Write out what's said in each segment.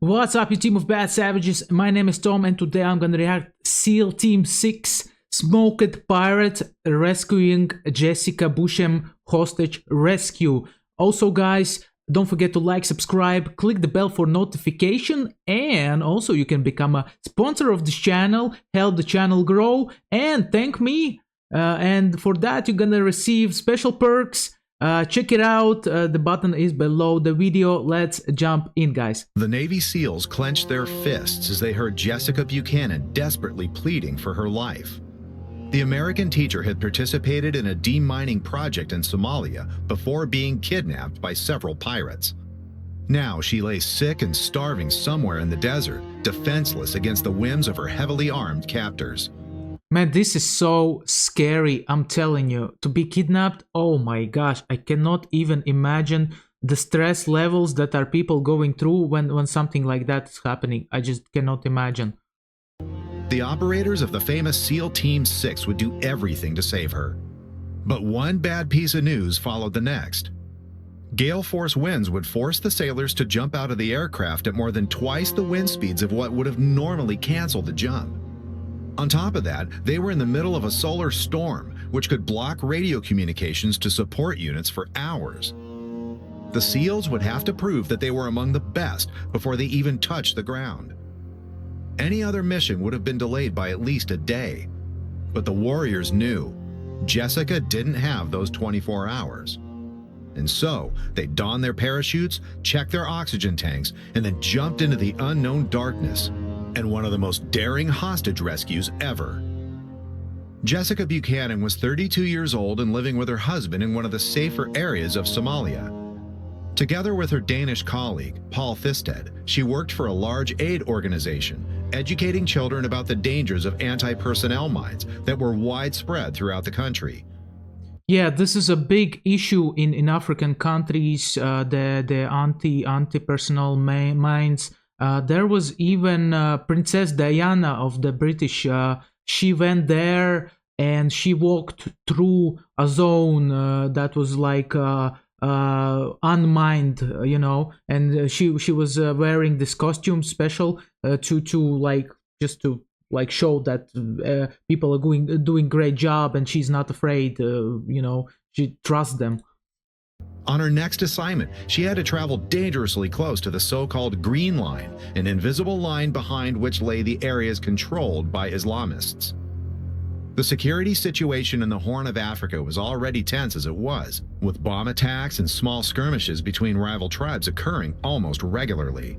What's up, you team of bad savages? My name is Tom, and today I'm gonna react SEAL Team 6 Smoked Pirate rescuing Jessica Buchanan hostage rescue. Also, guys, don't forget to like, subscribe, click the bell for notification, and also you can become a sponsor of this channel, help the channel grow, and thank me. And for that, you're gonna receive special perks. Check it out. The button is below the video. Let's jump in, guys. The Navy SEALs clenched their fists as they heard Jessica Buchanan desperately pleading for her life. The American teacher had participated in a demining project in Somalia before being kidnapped by several pirates. Now she lay sick and starving somewhere in the desert, defenseless against the whims of her heavily armed captors. Man, this is so scary, I'm telling you. To be kidnapped, oh my gosh, I cannot even imagine the stress levels that are people going through when something like that is happening. I just cannot imagine. The operators of the famous SEAL Team 6 would do everything to save her. But one bad piece of news followed the next. Gale force winds would force the sailors to jump out of the aircraft at more than twice the wind speeds of what would have normally canceled the jump. On top of that, they were in the middle of a solar storm, which could block radio communications to support units for hours. The SEALs would have to prove that they were among the best before they even touched the ground. Any other mission would have been delayed by at least a day. But the warriors knew Jessica didn't have those 24 hours. And so they donned their parachutes, checked their oxygen tanks, and then jumped into the unknown darkness. And one of the most daring hostage rescues ever. Jessica Buchanan was 32 years old and living with her husband in one of the safer areas of Somalia. Together with her Danish colleague, Paul Thisted, she worked for a large aid organization, educating children about the dangers of anti-personnel mines that were widespread throughout the country. Yeah, this is a big issue in African countries, the anti-personnel mines. There was even Princess Diana of the British. She went there and she walked through a zone that was like unmined, you know, and she was wearing this costume special to show that people are doing great job and she's not afraid. You know, she trusts them. On her next assignment, she had to travel dangerously close to the so-called Green Line, an invisible line behind which lay the areas controlled by Islamists. The security situation in the Horn of Africa was already tense as it was, with bomb attacks and small skirmishes between rival tribes occurring almost regularly.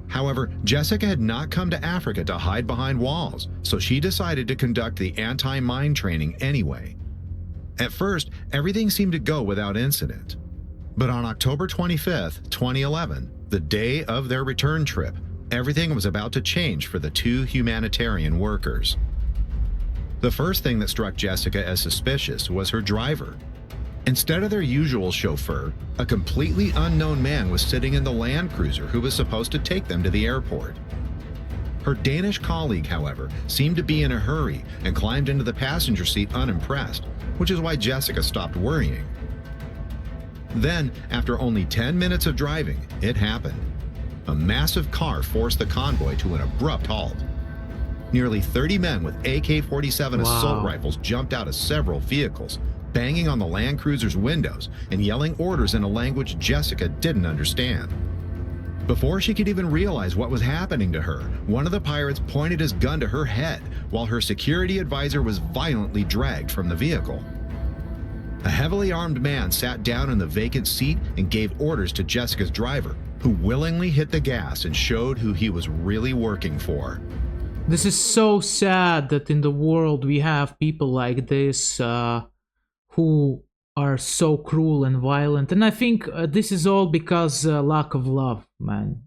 However, Jessica had not come to Africa to hide behind walls, so she decided to conduct the anti-mine training anyway. At first, everything seemed to go without incident. But on October 25th, 2011, the day of their return trip, everything was about to change for the two humanitarian workers. The first thing that struck Jessica as suspicious was her driver. Instead of their usual chauffeur, a completely unknown man was sitting in the Land Cruiser who was supposed to take them to the airport. Her Danish colleague, however, seemed to be in a hurry and climbed into the passenger seat unimpressed, which is why Jessica stopped worrying. Then, after only 10 minutes of driving, it happened. A massive car forced the convoy to an abrupt halt. Nearly 30 men with AK-47 assault rifles jumped out of several vehicles, banging on the Land Cruiser's windows and yelling orders in a language Jessica didn't understand. Before she could even realize what was happening to her, one of the pirates pointed his gun to her head while her security advisor was violently dragged from the vehicle. A heavily armed man sat down in the vacant seat and gave orders to Jessica's driver, who willingly hit the gas and showed who he was really working for. This is so sad that in the world we have people like this who are so cruel and violent, and I think this is all because lack of love, man,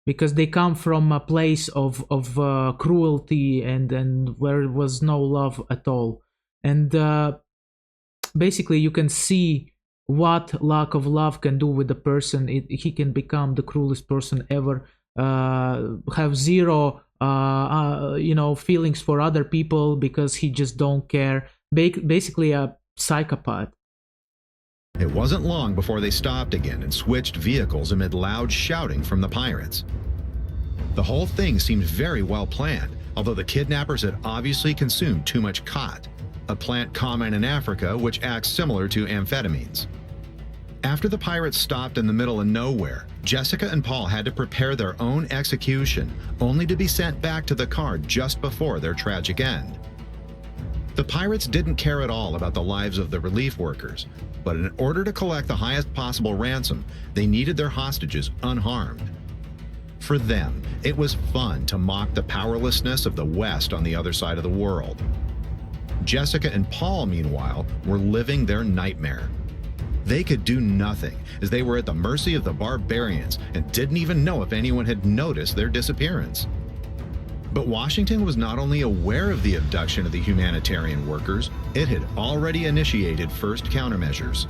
because they come from a place of cruelty and where there was no love at all. And basically you can see what lack of love can do with a person. He can become the cruelest person ever, have zero you know, feelings for other people because he just don't care. Basically a psychopath. It wasn't long before they stopped again and switched vehicles amid loud shouting from the pirates. The whole thing seemed very well planned, although the kidnappers had obviously consumed too much khat, a plant common in Africa which acts similar to amphetamines. After the pirates stopped in the middle of nowhere, Jessica and Paul had to prepare their own execution, only to be sent back to the car just before their tragic end. The pirates didn't care at all about the lives of the relief workers, but in order to collect the highest possible ransom, they needed their hostages unharmed. For them, it was fun to mock the powerlessness of the West on the other side of the world. Jessica and Paul, meanwhile, were living their nightmare. They could do nothing, as they were at the mercy of the barbarians and didn't even know if anyone had noticed their disappearance. But Washington was not only aware of the abduction of the humanitarian workers, it had already initiated first countermeasures.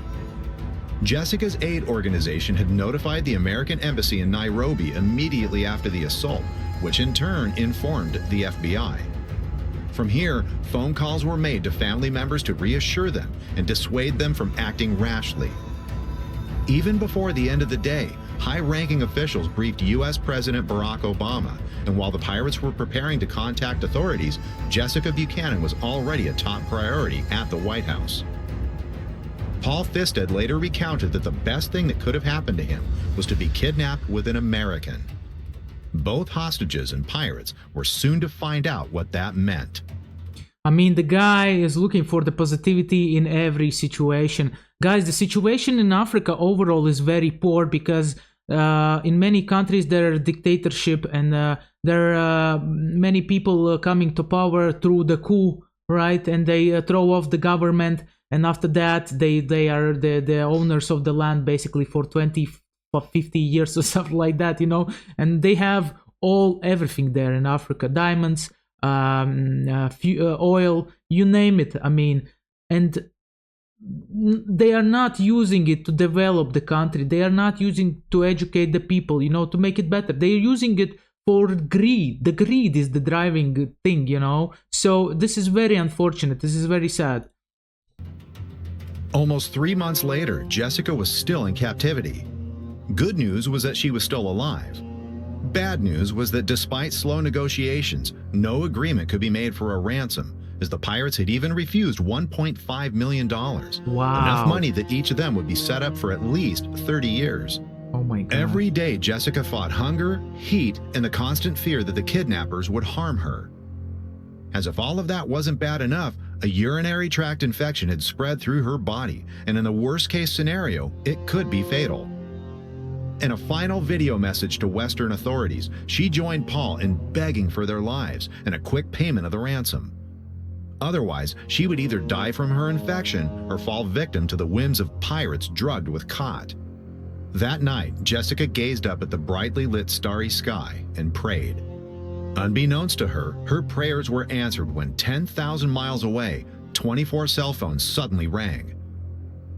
Jessica's aid organization had notified the American embassy in Nairobi immediately after the assault, which in turn informed the FBI. From here, phone calls were made to family members to reassure them and dissuade them from acting rashly. Even before the end of the day, high-ranking officials briefed U.S. President Barack Obama, and while the pirates were preparing to contact authorities, Jessica Buchanan was already a top priority at the White House. Paul Fisted later recounted that the best thing that could have happened to him was to be kidnapped with an American. Both hostages and pirates were soon to find out what that meant. I mean, the guy is looking for the positivity in every situation. Guys, the situation in Africa overall is very poor because in many countries there are dictatorship and there are many people coming to power through the coup, right? And they throw off the government, and after that they are the owners of the land basically for 20 for 50 years or something like that, you know, and they have everything there in Africa, diamonds, oil, you name it. I mean, and they are not using it to develop the country. They are not using to educate the people, you know, to make it better. They are using it for greed. The greed is the driving thing, you know. So this is very unfortunate. This is very sad. Almost 3 months later, Jessica was still in captivity. Good news was that she was still alive. Bad news was that despite slow negotiations, no agreement could be made for a ransom, as the pirates had even refused $1.5 million. Wow. Enough money that each of them would be set up for at least 30 years. Oh my God. Every day, Jessica fought hunger, heat, and the constant fear that the kidnappers would harm her. As if all of that wasn't bad enough, a urinary tract infection had spread through her body, and in the worst-case scenario, it could be fatal. In a final video message to Western authorities, she joined Paul in begging for their lives and a quick payment of the ransom. Otherwise, she would either die from her infection or fall victim to the whims of pirates drugged with khat. That night, Jessica gazed up at the brightly lit starry sky and prayed. Unbeknownst to her, her prayers were answered when 10,000 miles away, 24 cell phones suddenly rang.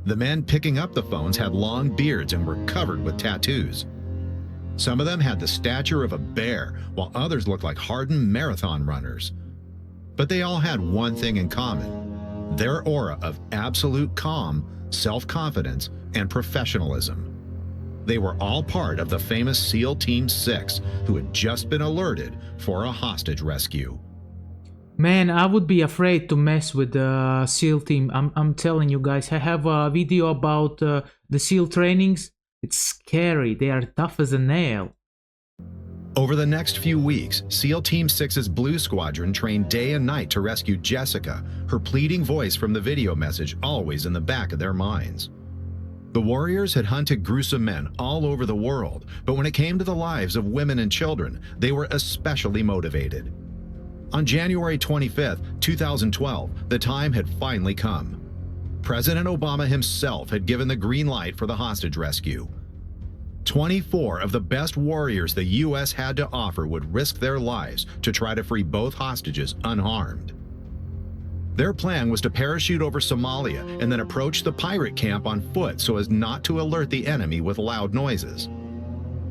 The men picking up the phones had long beards and were covered with tattoos. Some of them had the stature of a bear, while others looked like hardened marathon runners. But they all had one thing in common: their aura of absolute calm, self-confidence, and professionalism. They were all part of the famous SEAL Team 6, who had just been alerted for a hostage rescue. Man, I would be afraid to mess with the SEAL team. I'm telling you guys, I have a video about the SEAL trainings. It's scary. They are tough as a nail. Over the next few weeks, SEAL Team 6's Blue Squadron trained day and night to rescue Jessica, her pleading voice from the video message always in the back of their minds. The warriors had hunted gruesome men all over the world, but when it came to the lives of women and children, they were especially motivated. On January 25, 2012, the time had finally come. President Obama himself had given the green light for the hostage rescue. 24 of the best warriors the U.S. had to offer would risk their lives to try to free both hostages unharmed. Their plan was to parachute over Somalia and then approach the pirate camp on foot so as not to alert the enemy with loud noises.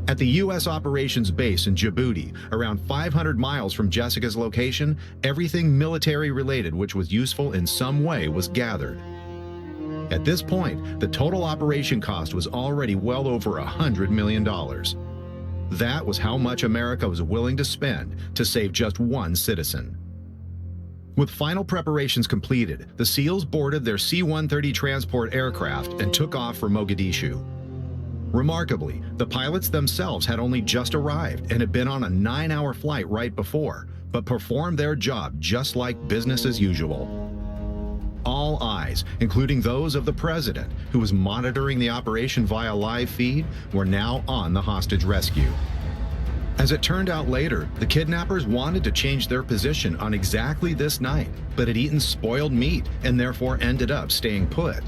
At the U.S. operations base in Djibouti, around 500 miles from Jessica's location, everything military-related which was useful in some way was gathered. At this point, the total operation cost was already well over $100 million. That was how much America was willing to spend to save just one citizen. With final preparations completed, the SEALs boarded their C-130 transport aircraft and took off for Mogadishu. Remarkably, the pilots themselves had only just arrived and had been on a 9-hour flight right before, but performed their job just like business as usual. All eyes, including those of the president, who was monitoring the operation via live feed, were now on the hostage rescue. As it turned out later, the kidnappers wanted to change their position on exactly this night, but had eaten spoiled meat and therefore ended up staying put.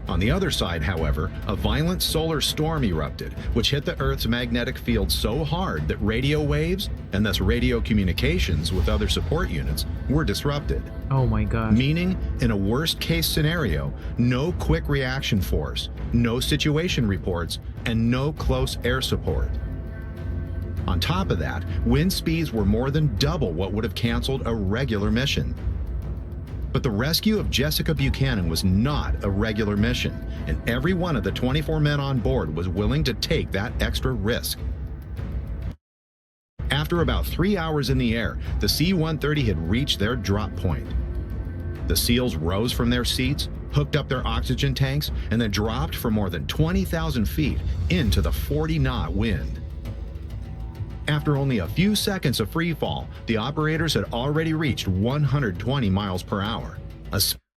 On the other side, however, a violent solar storm erupted, which hit the Earth's magnetic field so hard that radio waves, and thus radio communications with other support units, were disrupted. Oh my God. Meaning, in a worst-case scenario, no quick reaction force, no situation reports, and no close air support. On top of that, wind speeds were more than double what would have canceled a regular mission. But the rescue of Jessica Buchanan was not a regular mission, and every one of the 24 men on board was willing to take that extra risk. After about 3 hours in the air, the C-130 had reached their drop point. The SEALs rose from their seats, hooked up their oxygen tanks, and then dropped from more than 20,000 feet into the 40-knot wind. After only a few seconds of free fall, the operators had already reached 120 miles per hour.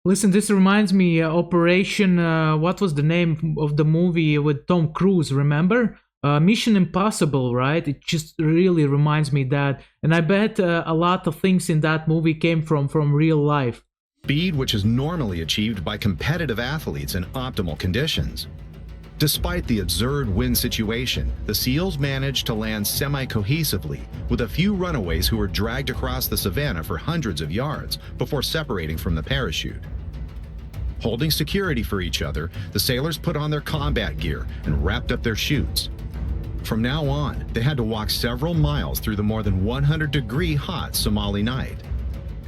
Listen, this reminds me Operation, what was the name of the movie with Tom Cruise, remember? Mission Impossible, right? It just really reminds me that. And I bet a lot of things in that movie came from real life. Speed which is normally achieved by competitive athletes in optimal conditions. Despite the absurd wind situation, the SEALs managed to land semi-cohesively, with a few runaways who were dragged across the savannah for hundreds of yards before separating from the parachute. Holding security for each other, the sailors put on their combat gear and wrapped up their chutes. From now on, they had to walk several miles through the more than 100-degree hot Somali night.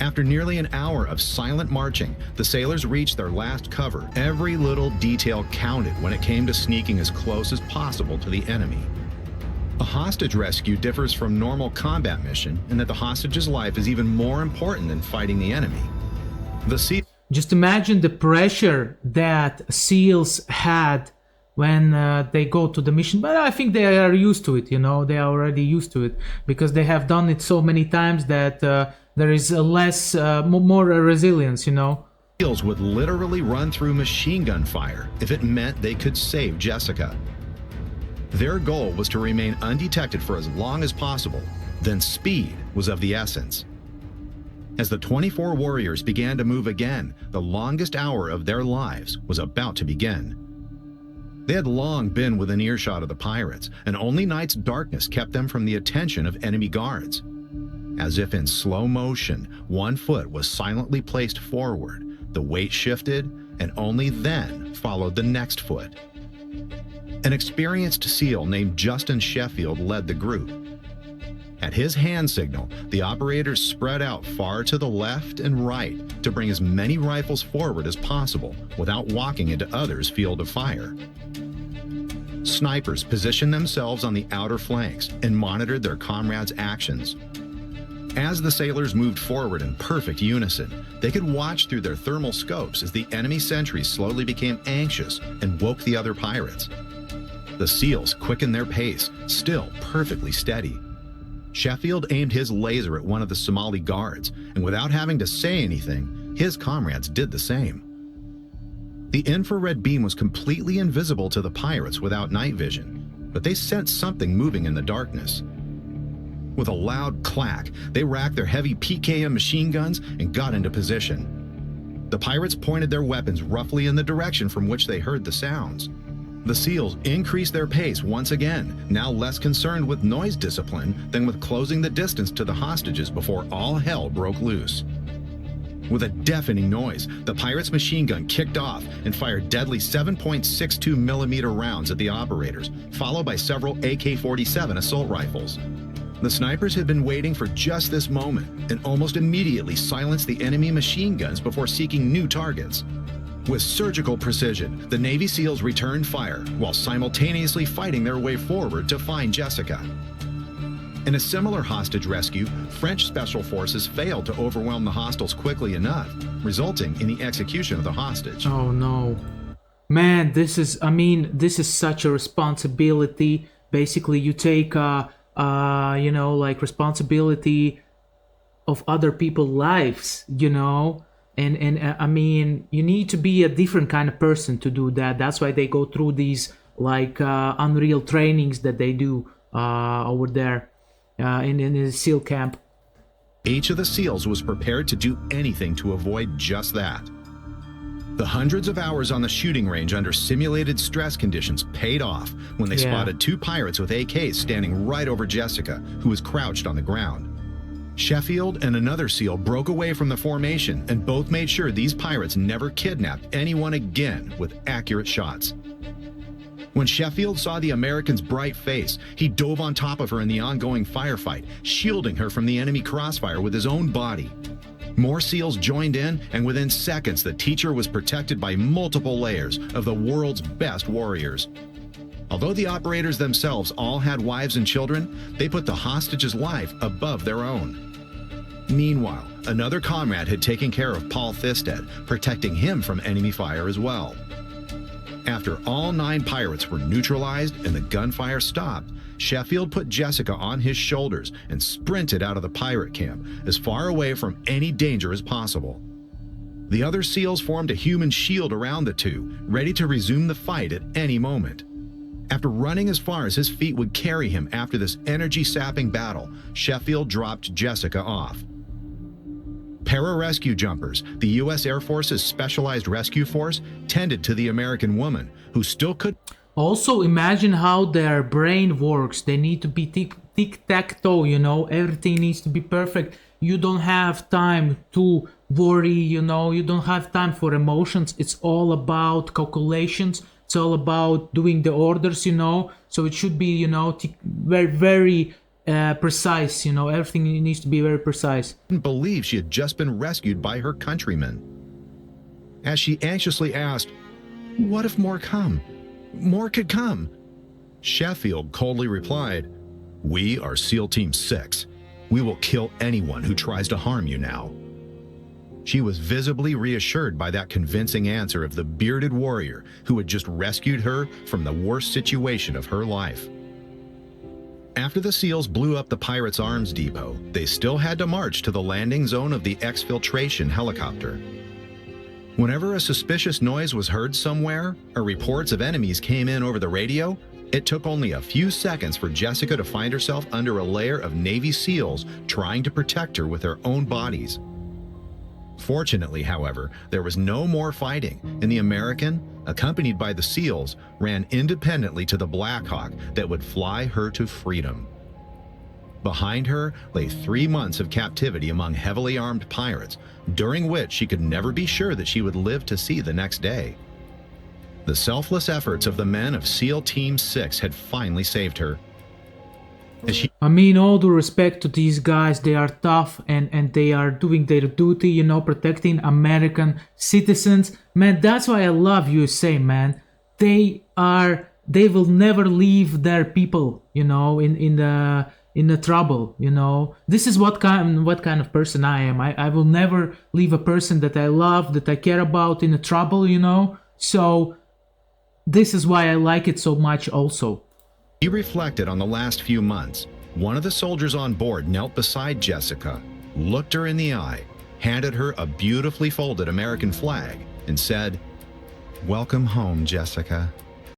After nearly an hour of silent marching, the sailors reached their last cover. Every little detail counted when it came to sneaking as close as possible to the enemy. A hostage rescue differs from normal combat mission in that the hostage's life is even more important than fighting the enemy. Just imagine the pressure that SEALs had when they go to the mission, but I think they are used to it, you know, they are already used to it because they have done it so many times that there is more resilience, you know. SEALs would literally run through machine gun fire if it meant they could save Jessica. Their goal was to remain undetected for as long as possible, then speed was of the essence. As the 24 warriors began to move again, the longest hour of their lives was about to begin. They had long been within earshot of the pirates, and only night's darkness kept them from the attention of enemy guards. As if in slow motion, one foot was silently placed forward, the weight shifted, and only then followed the next foot. An experienced SEAL named Justin Sheffield led the group. At his hand signal, the operators spread out far to the left and right to bring as many rifles forward as possible without walking into others' field of fire. Snipers positioned themselves on the outer flanks and monitored their comrades' actions. As the sailors moved forward in perfect unison, they could watch through their thermal scopes as the enemy sentries slowly became anxious and woke the other pirates. The SEALs quickened their pace, still perfectly steady. Sheffield aimed his laser at one of the Somali guards, and without having to say anything, his comrades did the same. The infrared beam was completely invisible to the pirates without night vision, but they sensed something moving in the darkness. With a loud clack, they racked their heavy PKM machine guns and got into position. The pirates pointed their weapons roughly in the direction from which they heard the sounds. The SEALs increased their pace once again, now less concerned with noise discipline than with closing the distance to the hostages before all hell broke loose. With a deafening noise, the pirates' machine gun kicked off and fired deadly 7.62 millimeter rounds at the operators, followed by several AK-47 assault rifles. The snipers had been waiting for just this moment and almost immediately silenced the enemy machine guns before seeking new targets. With surgical precision, the Navy SEALs returned fire while simultaneously fighting their way forward to find Jessica. In a similar hostage rescue, French special forces failed to overwhelm the hostiles quickly enough, resulting in the execution of the hostage. Oh no. Man, this is such a responsibility. Basically, you take, responsibility of other people's lives, and you need to be a different kind of person to do that. That's why they go through these, unreal trainings that they do over there in the SEAL camp. Each of the SEALs was prepared to do anything to avoid just that. The hundreds of hours on the shooting range under simulated stress conditions paid off when they spotted two pirates with AKs standing right over Jessica, who was crouched on the ground. Sheffield and another SEAL broke away from the formation, and both made sure these pirates never kidnapped anyone again with accurate shots. When Sheffield saw the American's bright face, he dove on top of her in the ongoing firefight, shielding her from the enemy crossfire with his own body. More SEALs joined in, and within seconds, the teacher was protected by multiple layers of the world's best warriors. Although the operators themselves all had wives and children, they put the hostage's life above their own. Meanwhile, another comrade had taken care of Paul Thisted, protecting him from enemy fire as well. After all 9 pirates were neutralized and the gunfire stopped, Sheffield put Jessica on his shoulders and sprinted out of the pirate camp, as far away from any danger as possible. The other SEALs formed a human shield around the two, ready to resume the fight at any moment. After running as far as his feet would carry him after this energy-sapping battle, Sheffield dropped Jessica off. Pararescue jumpers, the U.S. Air Force's specialized rescue force, tended to the American woman, who still could... Also, imagine how their brain works. They need to be tic-tac-toe, everything needs to be perfect. You don't have time to worry, you don't have time for emotions. It's all about calculations. It's all about doing the orders, so it should be, very, very precise, everything needs to be very precise. Couldn't believe she had just been rescued by her countrymen. As she anxiously asked, "What if more come? More could come." Sheffield coldly replied, "We are SEAL Team 6. We will kill anyone who tries to harm you now." She was visibly reassured by that convincing answer of the bearded warrior who had just rescued her from the worst situation of her life. After the SEALs blew up the pirates' arms depot, they still had to march to the landing zone of the exfiltration helicopter. Whenever a suspicious noise was heard somewhere, or reports of enemies came in over the radio, it took only a few seconds for Jessica to find herself under a layer of Navy SEALs trying to protect her with their own bodies. Fortunately, however, there was no more fighting, and the American, accompanied by the SEALs, ran independently to the Black Hawk that would fly her to freedom. Behind her lay 3 months of captivity among heavily armed pirates, during which she could never be sure that she would live to see the next day. The selfless efforts of the men of SEAL Team 6 had finally saved her. All due respect to these guys, they are tough and they are doing their duty, protecting American citizens. Man, that's why I love USA, man. They will never leave their people, in the trouble, This is what kind of person I am. I will never leave a person that I love, that I care about in the trouble, So this is why I like it so much also. He reflected on the last few months. One of the soldiers on board knelt beside Jessica, looked her in the eye, handed her a beautifully folded American flag, and said, "Welcome home, Jessica."